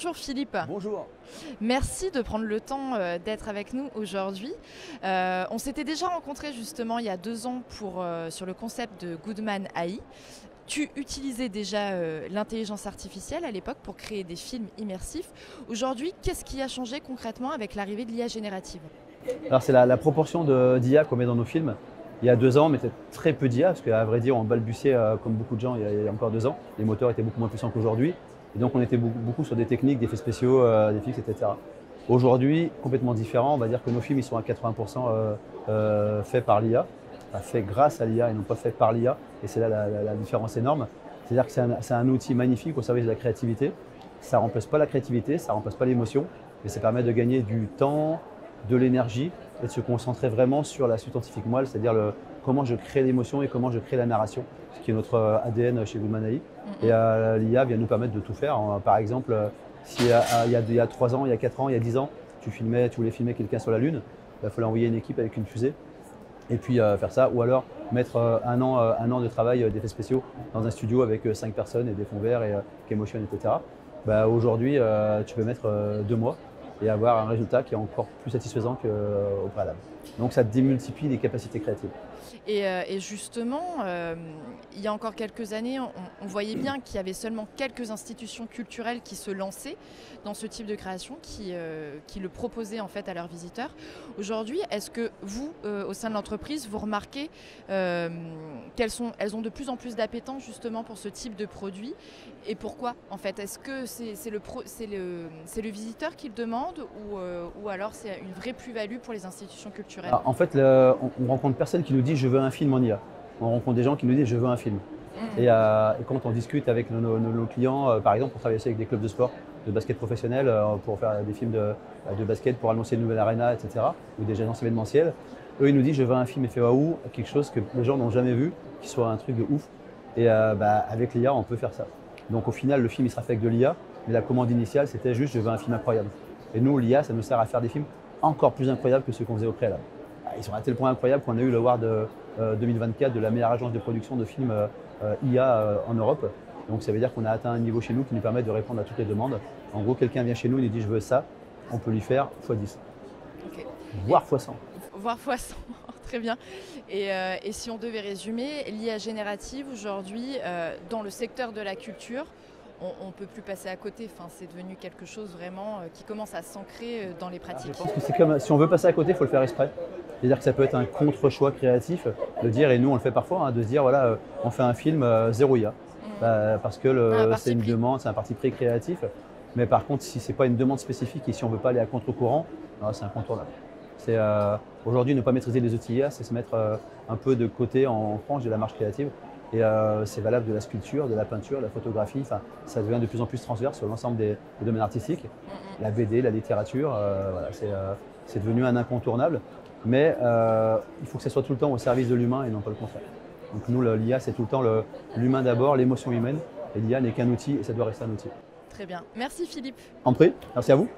Bonjour Philippe, Bonjour. merci de prendre le temps d'être avec nous aujourd'hui. On s'était déjà rencontrés justement il y a 2 ans sur le concept de Goodman AI. Tu utilisais déjà l'intelligence artificielle à l'époque pour créer des films immersifs. Aujourd'hui, qu'est-ce qui a changé concrètement avec l'arrivée de l'IA générative? Alors c'est la proportion d'IA qu'on met dans nos films. Il y a 2 ans, on mettait très peu d'IA, parce qu'à vrai dire, on balbutiait comme beaucoup de gens il y a encore 2 ans. Les moteurs étaient beaucoup moins puissants qu'aujourd'hui. Et donc on était beaucoup sur des techniques, des effets spéciaux, des fixes, etc. Aujourd'hui, complètement différent. On va dire que nos films ils sont à 80% faits par l'IA, enfin, faits grâce à l'IA et non pas faits par l'IA. Et c'est là la différence énorme. C'est-à-dire que c'est un outil magnifique au service de la créativité. Ça ne remplace pas la créativité, ça ne remplace pas l'émotion, mais ça permet de gagner du temps, de l'énergie et de se concentrer vraiment sur la scientifique moelle, c'est-à-dire comment je crée l'émotion et comment je crée la narration, ce qui est notre ADN chez Goodman AI. Et l'IA vient nous permettre de tout faire. Par exemple, si il y a 3 ans, il y a 4 ans, il y a 10 ans, tu voulais filmer quelqu'un sur la Lune, il fallait envoyer une équipe avec une fusée et puis faire ça, ou alors mettre un an de travail d'effets spéciaux dans un studio avec 5 personnes et des fonds verts et K-Motion, etc. Aujourd'hui, tu peux mettre 2 mois et avoir un résultat qui est encore plus satisfaisant qu'au préalable. Donc ça démultiplie les capacités créatives. Et justement, il y a encore quelques années, on voyait bien qu'il y avait seulement quelques institutions culturelles qui se lançaient dans ce type de création, qui le proposaient en fait à leurs visiteurs. Aujourd'hui, est-ce que vous, au sein de l'entreprise, vous remarquez qu'elles ont de plus en plus d'appétence justement pour ce type de produit? Et pourquoi en fait? Est-ce que c'est le visiteur qui le demande ou alors c'est une vraie plus-value pour les institutions culturelles? Alors, en fait, on rencontre personne qui nous dit je veux un film en IA. On rencontre des gens qui nous disent je veux un film. Et quand on discute avec nos clients, par exemple, pour travailler aussi avec des clubs de sport, de basket professionnel, pour faire des films de basket, pour annoncer une nouvelle arena, etc., ou des agences événementielles, eux, ils nous disent je veux un film effet waouh, quelque chose que les gens n'ont jamais vu, qui soit un truc de ouf. Et avec l'IA, on peut faire ça. Donc au final, le film il sera fait avec de l'IA, mais la commande initiale, c'était juste je veux un film incroyable. Et nous, l'IA, ça nous sert à faire des films encore plus incroyables que ceux qu'on faisait au préalable. Ils sont à tel point incroyables qu'on a eu le Award 2024 de la meilleure agence de production de films IA en Europe. Donc ça veut dire qu'on a atteint un niveau chez nous qui nous permet de répondre à toutes les demandes. En gros, quelqu'un vient chez nous et nous dit je veux ça, on peut lui faire x10, Ok. voire x100. Voire fois 100, très bien. Et si on devait résumer, l'IA générative aujourd'hui, dans le secteur de la culture, on ne peut plus passer à côté. Enfin, c'est devenu quelque chose vraiment qui commence à s'ancrer dans les pratiques. Je pense que c'est comme si on veut passer à côté, il faut le faire exprès. C'est-à-dire que ça peut être un contre-choix créatif de dire, et nous on le fait parfois, de se dire voilà, on fait un film zéro IA. Parce que c'est une demande, c'est un parti pris créatif. Mais par contre, si ce n'est pas une demande spécifique et si on ne veut pas aller à contre-courant, c'est incontournable. Aujourd'hui, ne pas maîtriser les outils IA, c'est se mettre un peu de côté en frange de la marche créative. Et c'est valable de la sculpture, de la peinture, de la photographie. Enfin, ça devient de plus en plus transverse sur l'ensemble des domaines artistiques. La BD, la littérature, voilà, c'est devenu un incontournable. Mais il faut que ça soit tout le temps au service de l'humain et non pas le contraire. Donc nous, l'IA, c'est tout le temps l'humain d'abord, l'émotion humaine. Et l'IA n'est qu'un outil et ça doit rester un outil. Très bien. Merci Philippe. En prix, merci à vous.